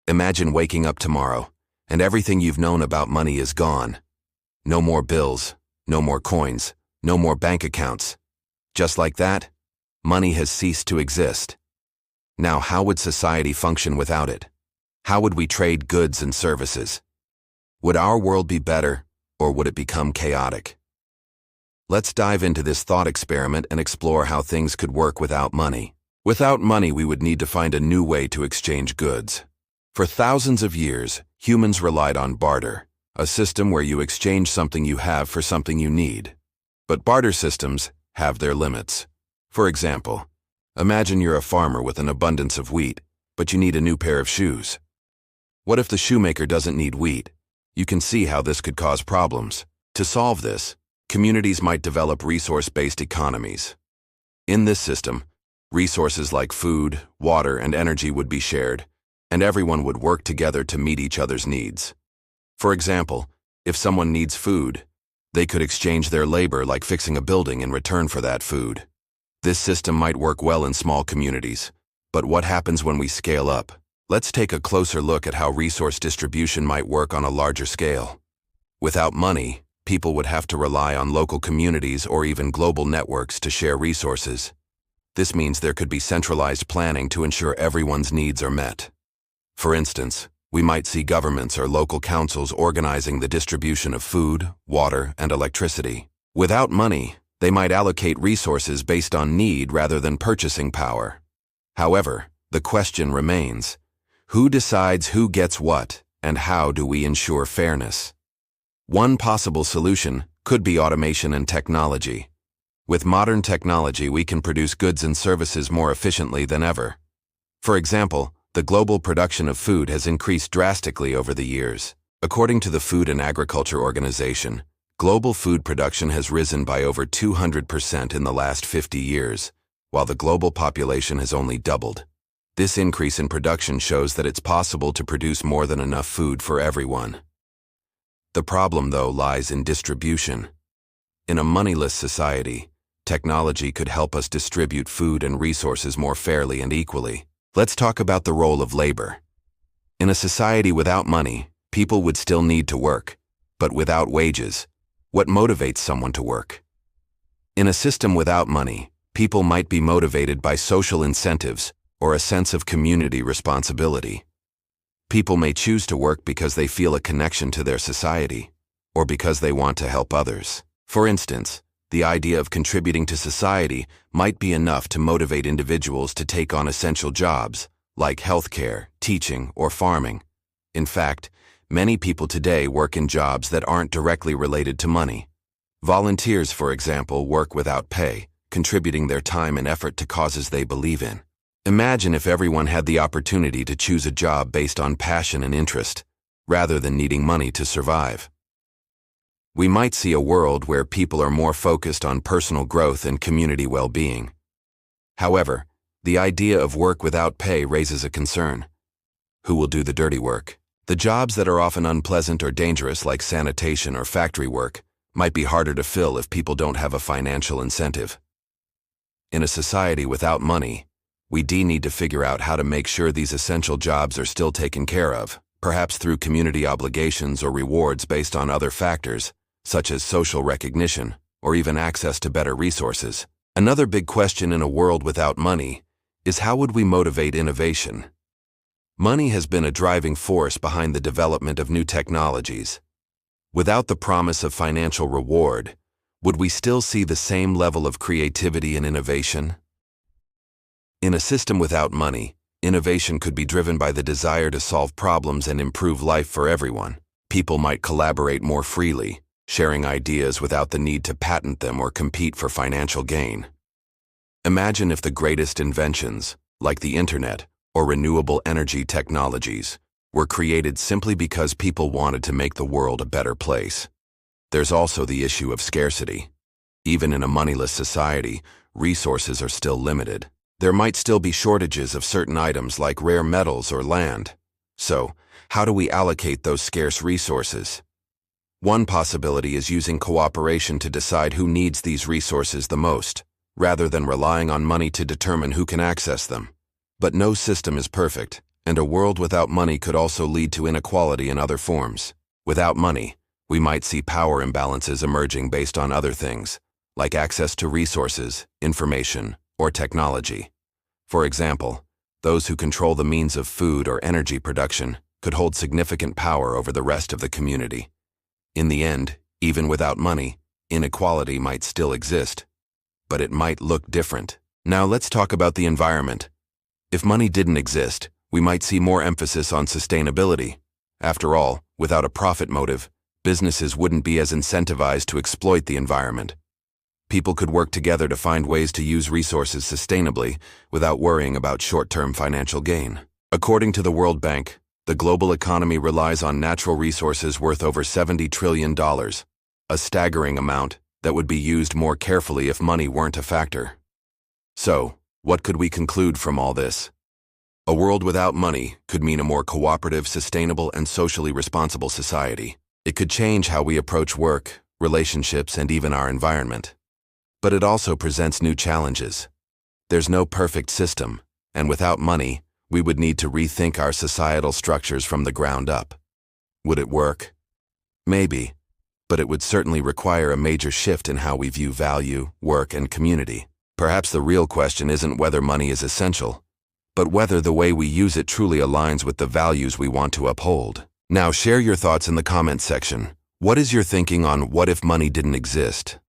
Imagine waking up tomorrow, and everything you've known about money is gone. No more bills, no more coins, no more bank accounts. Just like that, money has ceased to exist. Now, how would society function without it? How would we trade goods and services? Would our world be better, or would it become chaotic? Let's dive into this thought experiment and explore how things could work without money. Without money, we would need to find a new way to exchange goods. For thousands of years, humans relied on barter, a system where you exchange something you have for something you need. But barter systems have their limits. For example, imagine you're a farmer with an abundance of wheat, but you need a new pair of shoes. What if the shoemaker doesn't need wheat? You can see how this could cause problems. To solve this, communities might develop resource-based economies. In this system, resources like food, water, and energy would be shared, and everyone would work together to meet each other's needs. For example, if someone needs food, they could exchange their labor like fixing a building in return for that food. This system might work well in small communities, but what happens when we scale up? Let's take a closer look at how resource distribution might work on a larger scale. Without money, people would have to rely on local communities or even global networks to share resources. This means there could be centralized planning to ensure everyone's needs are met. For instance, we might see governments or local councils organizing the distribution of food, water, and electricity. Without money, they might allocate resources based on need rather than purchasing power. However, the question remains, who decides who gets what, and how do we ensure fairness? One possible solution could be automation and technology. With modern technology, we can produce goods and services more efficiently than ever. For example, the global production of food has increased drastically over the years. According to the Food and Agriculture Organization, global food production has risen by over 200% in the last 50 years, while the global population has only doubled. This increase in production shows that it's possible to produce more than enough food for everyone. The problem, though, lies in distribution. In a moneyless society, technology could help us distribute food and resources more fairly and equally. Let's talk about the role of labor. In a society without money, people would still need to work. But without wages, what motivates someone to work? In a system without money, people might be motivated by social incentives or a sense of community responsibility. People may choose to work because they feel a connection to their society, or because they want to help others. For instance, the idea of contributing to society might be enough to motivate individuals to take on essential jobs, like healthcare, teaching, or farming. In fact, many people today work in jobs that aren't directly related to money. Volunteers, for example, work without pay, contributing their time and effort to causes they believe in. Imagine if everyone had the opportunity to choose a job based on passion and interest, rather than needing money to survive. We might see a world where people are more focused on personal growth and community well-being. However, the idea of work without pay raises a concern. Who will do the dirty work? The jobs that are often unpleasant or dangerous, like sanitation or factory work, might be harder to fill if people don't have a financial incentive. In a society without money, we need to figure out how to make sure these essential jobs are still taken care of, perhaps through community obligations or rewards based on other factors, such as social recognition or even access to better resources. Another big question in a world without money is, how would we motivate innovation? Money has been a driving force behind the development of new technologies. Without the promise of financial reward, would we still see the same level of creativity and innovation? In a system without money, innovation could be driven by the desire to solve problems and improve life for everyone. People might collaborate more freely, sharing ideas without the need to patent them or compete for financial gain. Imagine if the greatest inventions, like the internet or renewable energy technologies, were created simply because people wanted to make the world a better place. There's also the issue of scarcity. Even in a moneyless society, resources are still limited. There might still be shortages of certain items like rare metals or land. So, how do we allocate those scarce resources? One possibility is using cooperation to decide who needs these resources the most, rather than relying on money to determine who can access them. But no system is perfect, And a world without money could also lead to inequality in other forms. Without money, we might see power imbalances emerging based on other things, like access to resources, information, or technology. For example, those who control the means of food or energy production could hold significant power over the rest of the community. In the end, even without money, inequality might still exist, but it might look different. Now let's talk about the environment. If money didn't exist, we might see more emphasis on sustainability. After all, without a profit motive, businesses wouldn't be as incentivized to exploit the environment. People could work together to find ways to use resources sustainably without worrying about short-term financial gain. According to the World Bank, the global economy relies on natural resources worth over $70 trillion, a staggering amount that would be used more carefully if money weren't a factor. So, what could we conclude from all this? A world without money could mean a more cooperative, sustainable, and socially responsible society. It could change how we approach work, relationships, and even our environment. But it also presents new challenges. There's no perfect system, and without money, we would need to rethink our societal structures from the ground up. Would it work? Maybe, but it would certainly require a major shift in how we view value, work, and community. Perhaps the real question isn't whether money is essential, but whether the way we use it truly aligns with the values we want to uphold. Now share your thoughts in the comments section. What is your thinking on what if money didn't exist?